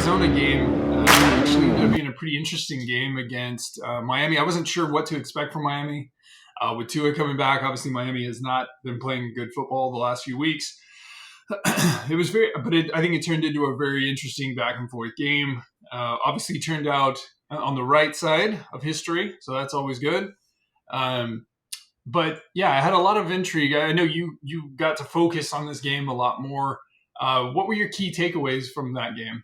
Arizona game actually ended up being a pretty interesting game against Miami. I wasn't sure what to expect from Miami. With Tua coming back, obviously Miami has not been playing good football the last few weeks. It was I think it turned into a very interesting back and forth game. Obviously turned out on the right side of history, so that's always good. But yeah, I had a lot of intrigue. I know you got to focus on this game a lot more. What were your key takeaways from that game?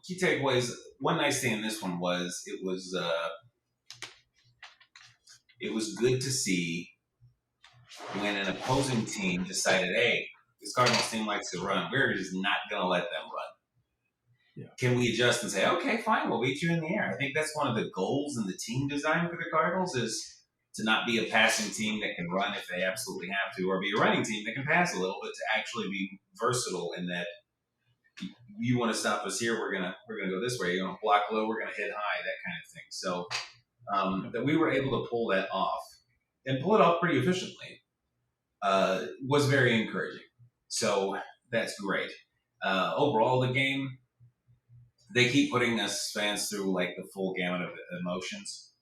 Key takeaways. One nice thing in this one was it was good to see when an opposing team decided, hey, this Cardinals team likes to run. We're just not going to let them run. Yeah. Can we adjust and say, okay, fine, we'll beat you in the air? I think that's one of the goals in the team design for the Cardinals is to not be a passing team that can run if they absolutely have to, or be a running team that can pass a little bit, to actually be versatile in that you want to stop us here, we're gonna go this way. You want to block low, we're gonna hit high, that kind of thing. So that we were able to pull that off and pull it off pretty efficiently was very encouraging. So that's great. Overall, the game, they keep putting us fans through like the full gamut of emotions.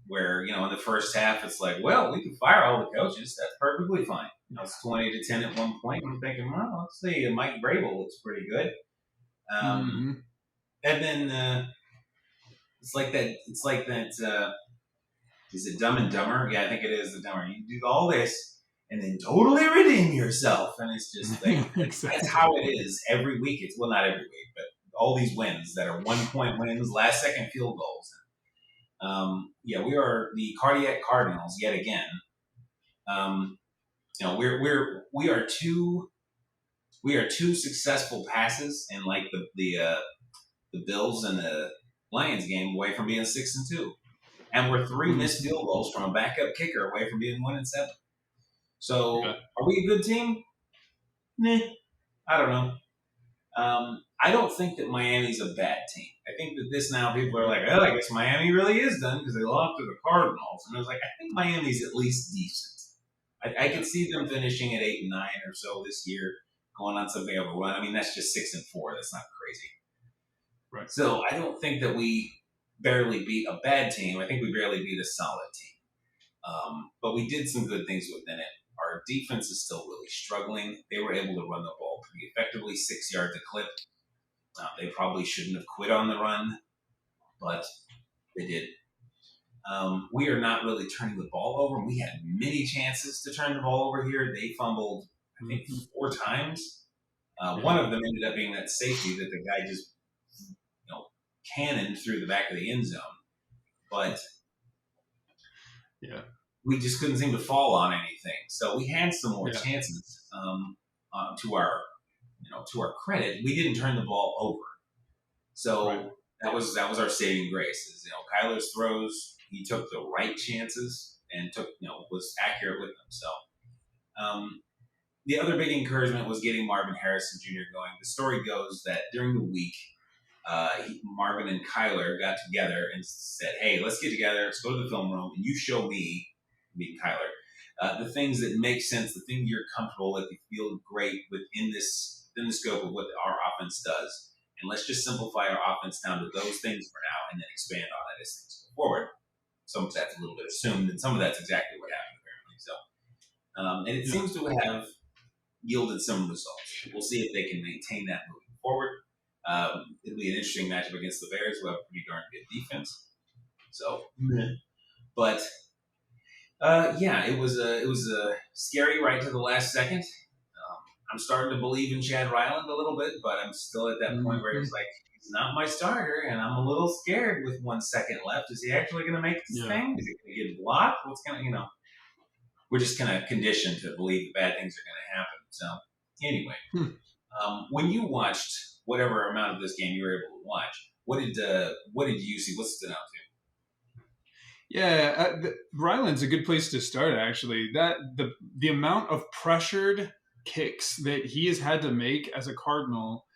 Where, in the first half, it's like, well, we can fire all the coaches. That's perfectly fine. It's 20-10 at one point. I'm thinking, well, let's see, Mike Vrabel looks pretty good. And then it's like that. It's like that. Is it Dumb and Dumber? Yeah, I think it is the Dumber. You do all this and then totally redeem yourself, and it's just like exactly. That's how it is every week. It's not every week, but all these wins that are 1-point wins, last second field goals. We are the cardiac Cardinals yet again. We are two successful passes in like the Bills and the Lions game away from being 6-2, and we're 3 missed field goals from a backup kicker away from being 1-7. So, Are we a good team? Nah, I don't know. I don't think that Miami's a bad team. I think that this now people are like, oh, I guess Miami really is done because they lost to the Cardinals. And I was like, I think Miami's at least decent. I could see them finishing at 8-9 or so this year, going on something of a run. I mean, that's just 6-4. That's not crazy. Right. So I don't think that we barely beat a bad team. I think we barely beat a solid team. But we did some good things within it. Our defense is still really struggling. They were able to run the ball pretty effectively, 6 yards a clip. They probably shouldn't have quit on the run, but they did. We are not really turning the ball over. We had many chances to turn the ball over here. They fumbled, I think, 4 times. One of them ended up being that safety that the guy just cannoned through the back of the end zone. But we just couldn't seem to fall on anything. So we had some more chances. To our credit, we didn't turn the ball over. So that was our saving grace. Is, Kyler's throws, he took the right chances and was accurate with them. So the other big encouragement was getting Marvin Harrison Jr. going. The story goes that during the week, Marvin and Kyler got together and said, hey, let's get together, let's go to the film room, and you show me Kyler, the things that make sense, the things you're comfortable with, you feel great within the scope of what our offense does. And let's just simplify our offense down to those things for now and then expand on it as things go forward. Some of that's a little bit assumed, and some of that's exactly what happened, apparently. So, and it seems to have yielded some results. We'll see if they can maintain that moving forward. It'll be an interesting matchup against the Bears, who have a pretty darn good defense. So, but it was a scary right to the last second. I'm starting to believe in Chad Ryland a little bit, but I'm still at that point where it's like, he's not my starter, and I'm a little scared with 1 second left. Is he actually going to make this thing? Is he going to get blocked? What's going to, we're just kind of conditioned to believe bad things are going to happen. So anyway, when you watched whatever amount of this game you were able to watch, what did you see? What stood out to you? Yeah, Ryland's a good place to start, actually. That the amount of pressured kicks that he has had to make as a Cardinal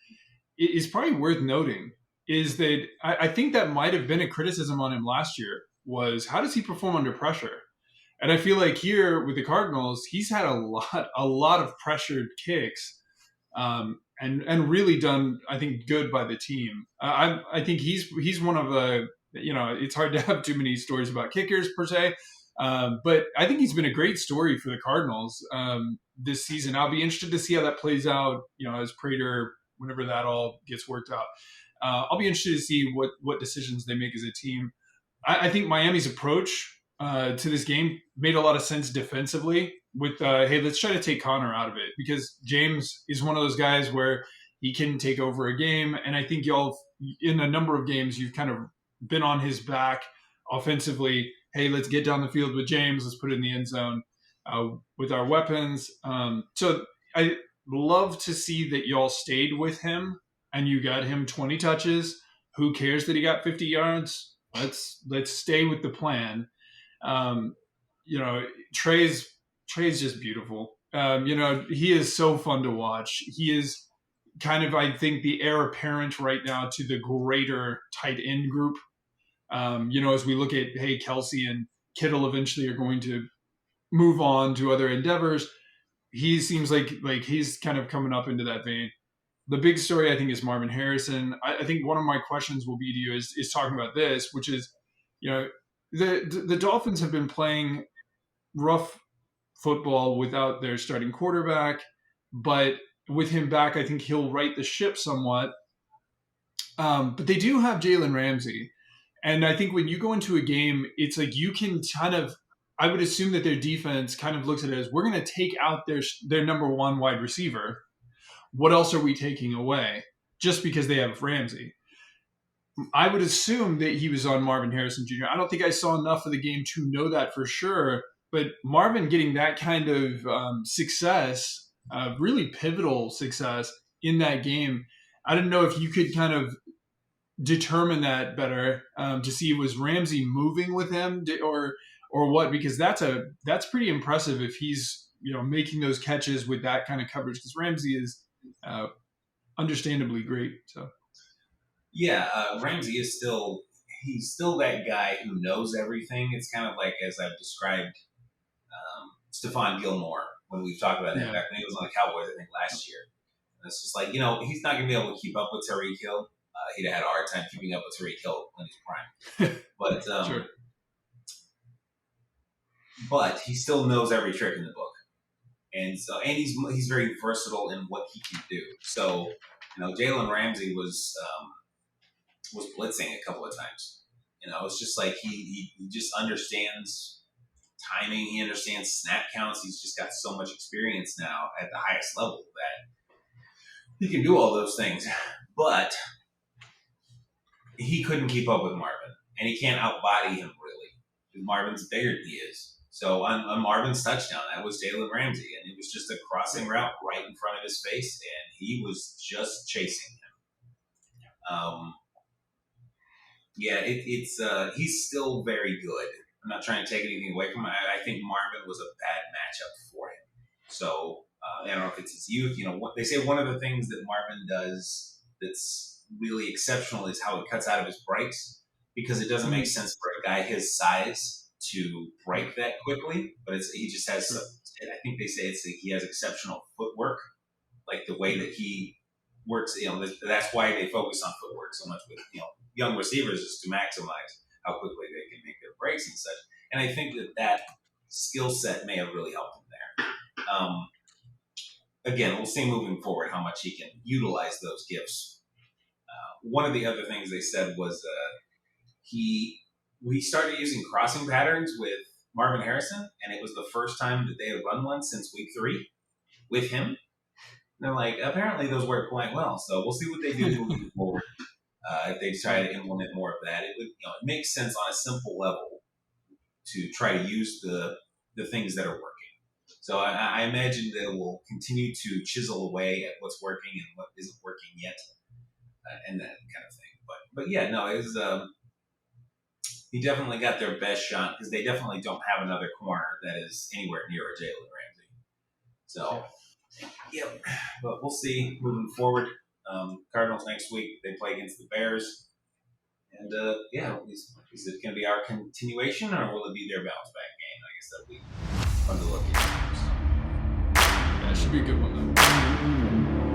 is probably worth noting. Is that I think that might have been a criticism on him last year, was how does he perform under pressure? And I feel like here with the Cardinals, he's had a lot of pressured kicks. And and really done, I think, good by the team. I think he's one of the, it's hard to have too many stories about kickers per se, but I think he's been a great story for the Cardinals this season. I'll be interested to see how that plays out, as Prater, whenever that all gets worked out. I'll be interested to see what decisions they make as a team. I think Miami's approach to this game made a lot of sense defensively with, hey, let's try to take Connor out of it, because James is one of those guys where he can take over a game. And I think y'all, in a number of games, you've kind of been on his back offensively. Hey, let's get down the field with James. Let's put it in the end zone with our weapons. So I love to see that y'all stayed with him and you got him 20 touches. Who cares that he got 50 yards? Let's stay with the plan. Trey's just beautiful. He is so fun to watch. He is kind of, I think, the heir apparent right now to the greater tight end group. As we look at, hey, Kelsey and Kittle eventually are going to move on to other endeavors. He seems like he's kind of coming up into that vein. The big story, I think, is Marvin Harrison. I think one of my questions will be to you is talking about this, which is, the Dolphins have been playing rough football without their starting quarterback, but with him back, I think he'll right the ship somewhat. But they do have Jalen Ramsey. And I think when you go into a game, it's like you can kind of, I would assume that their defense kind of looks at it as, we're going to take out their number one wide receiver. What else are we taking away? Just because they have Ramsey. I would assume that he was on Marvin Harrison Jr. I don't think I saw enough of the game to know that for sure. But Marvin getting that kind of success, really pivotal success in that game, I didn't know if you could kind of determine that better to see, was Ramsey moving with him or what? Because that's pretty impressive if he's making those catches with that kind of coverage, because Ramsey is understandably great. So Ramsey is he's still that guy who knows everything. It's kind of like, as I've described Stephon Gilmore when we've talked about him back when he was on the Cowboys, I think last year. And it's just like, he's not going to be able to keep up with Tyreek Hill. He'd have had a hard time keeping up with Tyreek Hill in his prime. But sure. But he still knows every trick in the book. And he's very versatile in what he can do. So, Jalen Ramsey was blitzing a couple of times. It's just like he just understands timing. He understands snap counts. He's just got so much experience now at the highest level that he can do all those things. But he couldn't keep up with Marvin, and he can't outbody him really. Marvin's bigger than he is. So on Marvin's touchdown, that was Jalen Ramsey, and it was just a crossing route right in front of his face, and he was just chasing him. He's still very good. I'm not trying to take anything away from him. I think Marvin was a bad matchup for him. So I don't know if it's his youth. They say one of the things that Marvin does that's really exceptional is how he cuts out of his breaks, because it doesn't make sense for a guy his size to break that quickly. But he just has. I think they say he has exceptional footwork, like the way that he works. That's why they focus on footwork so much with young receivers, is to maximize how quickly they can make their breaks and such. And I think that skill set may have really helped him there. Again, we'll see moving forward how much he can utilize those gifts. One of the other things they said was we started using crossing patterns with Marvin Harrison, and it was the first time that they had run one since week 3 with him. And they're like, apparently those weren't playing well, so we'll see what they do moving forward. If they try to implement more of that, it makes sense on a simple level to try to use the things that are working. So I imagine they will continue to chisel away at what's working and what isn't working yet, and that kind of thing. But yeah, no, it was. He definitely got their best shot, because they definitely don't have another corner that is anywhere near a Jalen Ramsey. So, yeah, but we'll see moving forward. Cardinals next week, they play against the Bears. And, is it going to be our continuation, or will it be their bounce back game? I guess that'll be fun to look at. Yeah, it should be a good one, though.